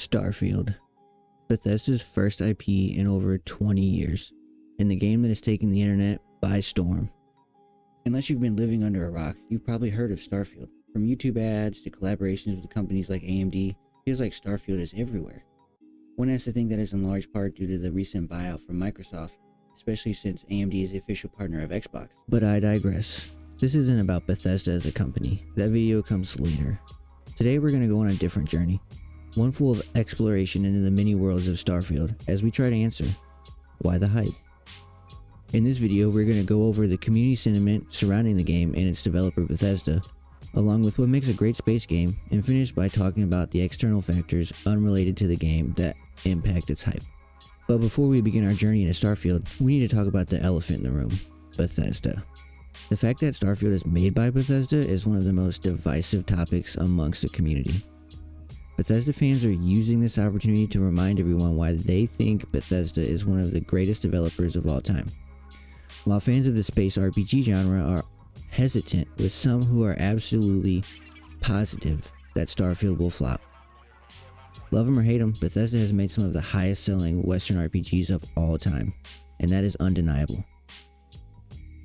StarField, Bethesda's first IP in over 20 years, and the game that has taken the internet by storm. Unless you've been living under a rock, you've probably heard of StarField. From YouTube ads to collaborations with companies like AMD, it feels like StarField is everywhere. One has to think that is in large part due to the recent buyout from Microsoft, especially since AMD is the official partner of Xbox. But I digress. This isn't about Bethesda as a company. That video comes later. Today we're going to go on a different journey. One full of exploration into the many worlds of StarField as we try to answer, why the hype? In this video, we're going to go over the community sentiment surrounding the game and its developer Bethesda, along with what makes a great space game, and finish by talking about the external factors unrelated to the game that impact its hype. But before we begin our journey into StarField, we need to talk about the elephant in the room, Bethesda. The fact that StarField is made by Bethesda is one of the most divisive topics amongst the community. Bethesda fans are using this opportunity to remind everyone why they think Bethesda is one of the greatest developers of all time, while fans of the space RPG genre are hesitant, with some who are absolutely positive that StarField will flop. Love them or hate them, Bethesda has made some of the highest selling Western RPGs of all time, and that is undeniable.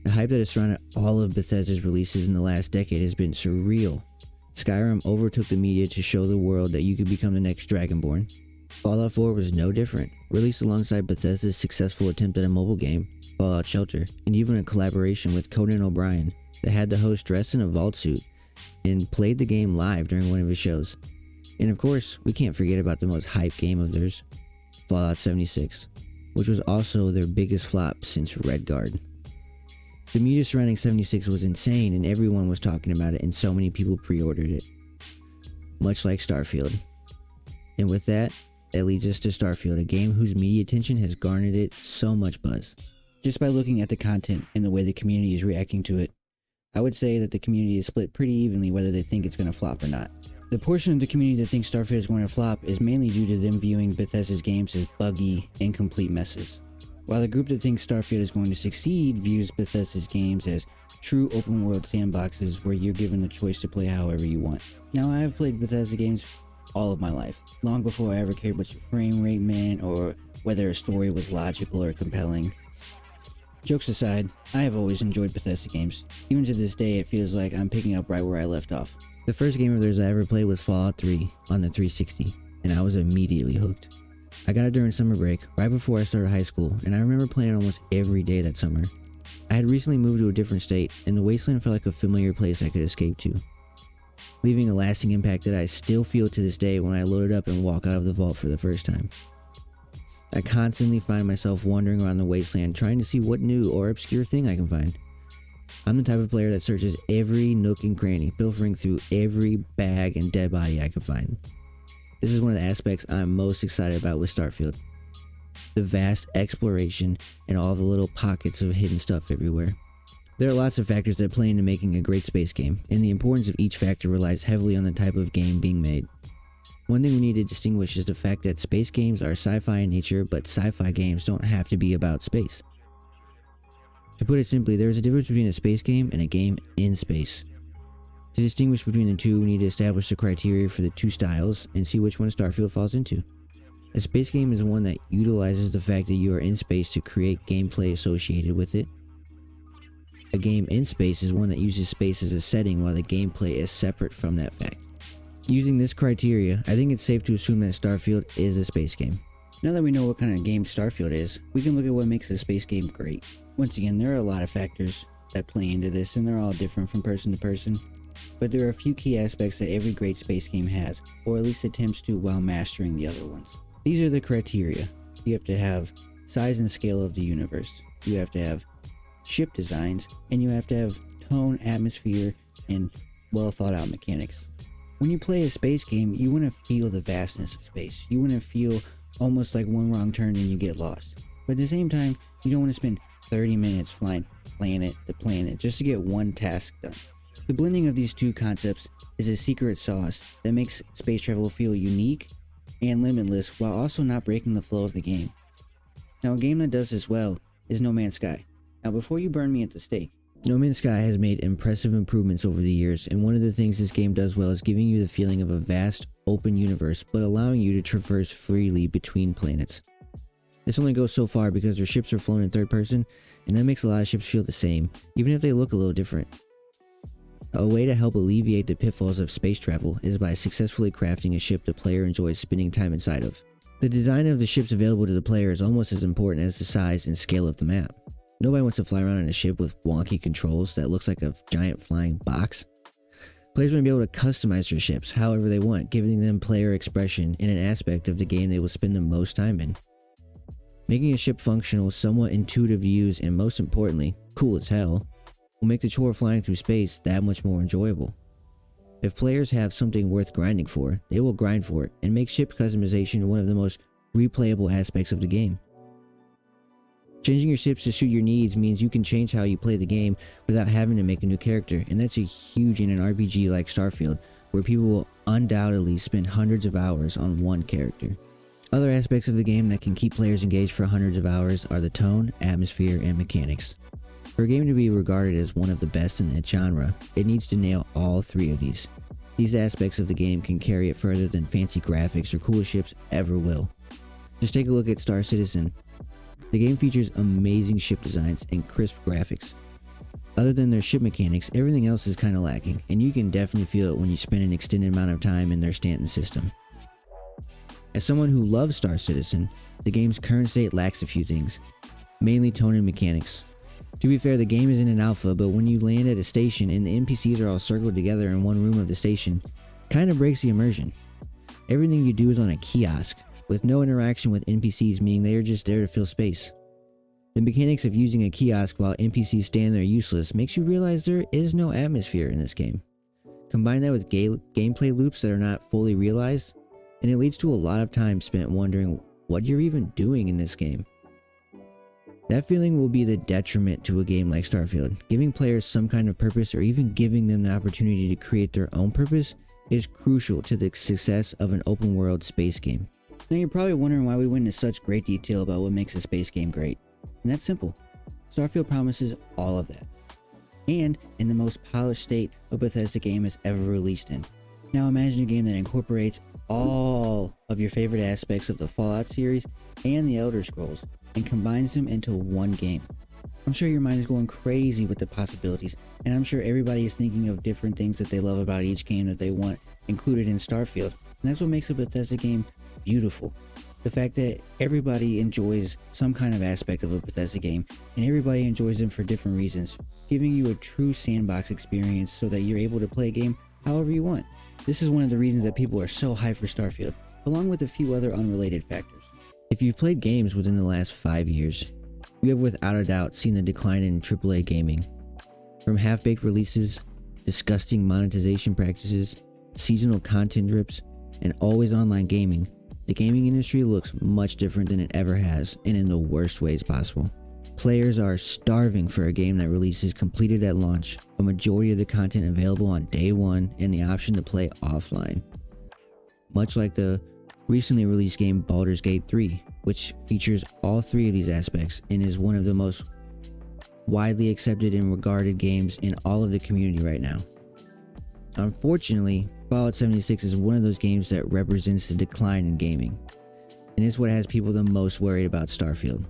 The hype that has surrounded all of Bethesda's releases in the last decade has been surreal. Skyrim overtook the media to show the world that you could become the next Dragonborn. Fallout 4 was no different, released alongside Bethesda's successful attempt at a mobile game, Fallout Shelter, and even a collaboration with Conan O'Brien that had the host dressed in a vault suit and played the game live during one of his shows. And of course, we can't forget about the most hyped game of theirs, Fallout 76, which was also their biggest flop since Redguard. The media surrounding 76 was insane, and everyone was talking about it, and so many people pre-ordered it. Much like StarField. And with that, that leads us to StarField, a game whose media attention has garnered it so much buzz. Just by looking at the content and the way the community is reacting to it, I would say that the community is split pretty evenly whether they think it's going to flop or not. The portion of the community that thinks StarField is going to flop is mainly due to them viewing Bethesda's games as buggy, incomplete messes, while the group that thinks StarField is going to succeed views Bethesda's games as true open-world sandboxes where you're given the choice to play however you want. Now, I have played Bethesda games all of my life, long before I ever cared what your frame rate meant or whether a story was logical or compelling. Jokes aside, I have always enjoyed Bethesda games. Even to this day, it feels like I'm picking up right where I left off. The first game of theirs I ever played was Fallout 3 on the 360, and I was immediately hooked. I got it during summer break, right before I started high school, and I remember playing it almost every day that summer. I had recently moved to a different state, and the wasteland felt like a familiar place I could escape to, leaving a lasting impact that I still feel to this day when I load it up and walk out of the vault for the first time. I constantly find myself wandering around the wasteland trying to see what new or obscure thing I can find. I'm the type of player that searches every nook and cranny, pilfering through every bag and dead body I can find. This is one of the aspects I'm most excited about with StarField. The vast exploration and all the little pockets of hidden stuff everywhere. There are lots of factors that play into making a great space game, and the importance of each factor relies heavily on the type of game being made. One thing we need to distinguish is the fact that space games are sci-fi in nature, but sci-fi games don't have to be about space. To put it simply, there is a difference between a space game and a game in space. To distinguish between the two, we need to establish the criteria for the two styles and see which one StarField falls into. A space game is one that utilizes the fact that you are in space to create gameplay associated with it. A game in space is one that uses space as a setting while the gameplay is separate from that fact. Using this criteria, I think it's safe to assume that StarField is a space game. Now that we know what kind of game StarField is, we can look at what makes a space game great. Once again, there are a lot of factors that play into this, and they're all different from person to person. But there are a few key aspects that every great space game has, or at least attempts to while mastering the other ones. These are the criteria. You have to have size and scale of the universe. You have to have ship designs, and you have to have tone, atmosphere, and well thought out mechanics. When you play a space game, you want to feel the vastness of space. You want to feel almost like one wrong turn and you get lost. But at the same time, you don't want to spend 30 minutes flying planet to planet just to get one task done. The blending of these two concepts is a secret sauce that makes space travel feel unique and limitless while also not breaking the flow of the game. Now, a game that does this well is No Man's Sky. Now, before you burn me at the stake, No Man's Sky has made impressive improvements over the years, and one of the things this game does well is giving you the feeling of a vast, open universe, but allowing you to traverse freely between planets. This only goes so far because their ships are flown in third person, and that makes a lot of ships feel the same, even if they look a little different. A way to help alleviate the pitfalls of space travel is by successfully crafting a ship the player enjoys spending time inside of. The design of the ships available to the player is almost as important as the size and scale of the map. Nobody wants to fly around in a ship with wonky controls that looks like a giant flying box. Players want to be able to customize their ships however they want, giving them player expression in an aspect of the game they will spend the most time in. Making a ship functional, somewhat intuitive to use, and most importantly, cool as hell, will make the chore of flying through space that much more enjoyable. If players have something worth grinding for, they will grind for it, and make ship customization one of the most replayable aspects of the game. Changing your ships to suit your needs means you can change how you play the game without having to make a new character, and that's a huge in an RPG like StarField, where people will undoubtedly spend hundreds of hours on one character. Other aspects of the game that can keep players engaged for hundreds of hours are the tone, atmosphere, and mechanics. For a game to be regarded as one of the best in its genre, it needs to nail all three of these. These aspects of the game can carry it further than fancy graphics or cool ships ever will. Just take a look at Star Citizen. The game features amazing ship designs and crisp graphics. Other than their ship mechanics, everything else is kinda lacking, and you can definitely feel it when you spend an extended amount of time in their Stanton system. As someone who loves Star Citizen, the game's current state lacks a few things, mainly tone and mechanics. To be fair, the game is in an alpha, but when you land at a station and the NPCs are all circled together in one room of the station, it kinda breaks the immersion. Everything you do is on a kiosk, with no interaction with NPCs, meaning they are just there to fill space. The mechanics of using a kiosk while NPCs stand there useless makes you realize there is no atmosphere in this game. Combine that with gameplay loops that are not fully realized, and it leads to a lot of time spent wondering what you're even doing in this game. That feeling will be the detriment to a game like StarField. Giving players some kind of purpose, or even giving them the opportunity to create their own purpose, is crucial to the success of an open world space game. Now you're probably wondering why we went into such great detail about what makes a space game great. And that's simple. StarField promises all of that. And in the most polished state a Bethesda game has ever released in. Now imagine a game that incorporates all of your favorite aspects of the Fallout series and the Elder Scrolls and combines them into one game. I'm sure your mind is going crazy with the possibilities, and I'm sure everybody is thinking of different things that they love about each game that they want included in StarField. And that's what makes a Bethesda game beautiful. The fact that everybody enjoys some kind of aspect of a Bethesda game, and everybody enjoys them for different reasons, giving you a true sandbox experience so that you're able to play a game however you want. This is one of the reasons that people are so hyped for StarField, along with a few other unrelated factors. If you've played games within the last 5 years, you have without a doubt seen the decline in AAA gaming. From half-baked releases, disgusting monetization practices, seasonal content drips, and always online gaming, the gaming industry looks much different than it ever has, and in the worst ways possible. Players are starving for a game that releases completed at launch, a majority of the content available on day one, and the option to play offline. Much like the recently released game Baldur's Gate 3, which features all three of these aspects and is one of the most widely accepted and regarded games in all of the community right now. Unfortunately, Fallout 76 is one of those games that represents the decline in gaming, and is what has people the most worried about StarField.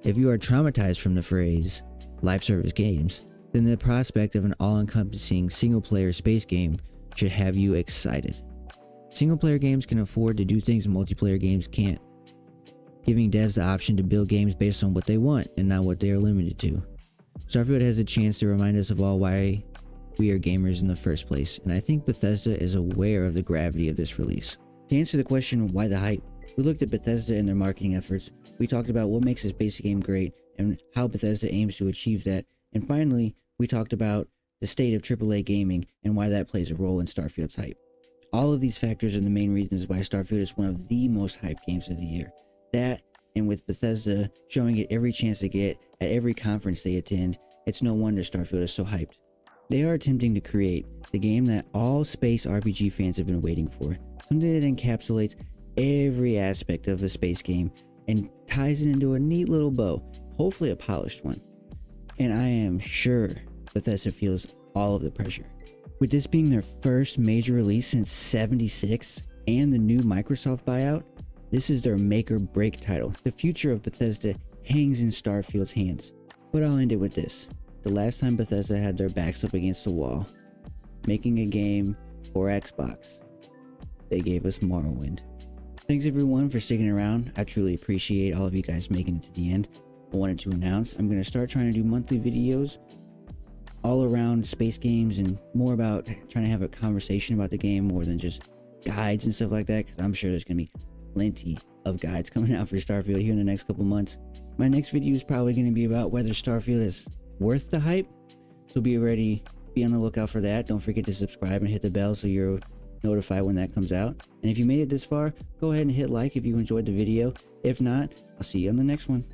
If you are traumatized from the phrase live service games, then the prospect of an all-encompassing single-player space game should have you excited. Single-player games can afford to do things multiplayer games can't, giving devs the option to build games based on what they want and not what they are limited to. StarField has a chance to remind us of all why we are gamers in the first place, and I think Bethesda is aware of the gravity of this release. To answer the question, why the hype, we looked at Bethesda and their marketing efforts. We talked about what makes this basic game great and how Bethesda aims to achieve that. And finally, we talked about the state of AAA gaming and why that plays a role in StarField's hype. All of these factors are the main reasons why StarField is one of the most hyped games of the year. That, and with Bethesda showing it every chance they get at every conference they attend, it's no wonder StarField is so hyped. They are attempting to create the game that all space RPG fans have been waiting for. Something that encapsulates every aspect of a space game and ties it into a neat little bow, hopefully a polished one. and I am sure Bethesda feels all of the pressure. With this being their first major release since '76 and the new Microsoft buyout, this is their make or break title. The future of Bethesda hangs in StarField's hands. But I'll end it with this. The last time Bethesda had their backs up against the wall, making a game for Xbox, they gave us Morrowind. Thanks everyone for sticking around. I truly appreciate all of you guys making it to the end. I wanted to announce I'm going to start trying to do monthly videos all around space games and more about trying to have a conversation about the game more than just guides and stuff like that, because I'm sure there's going to be plenty of guides coming out for StarField here in the next couple months. My next video is probably going to be about whether StarField is worth the hype, so be on the lookout for that. Don't forget to subscribe and hit the bell so you're notified when that comes out. And if you made it this far, go ahead and hit like if you enjoyed the video. If not, I'll see you on the next one.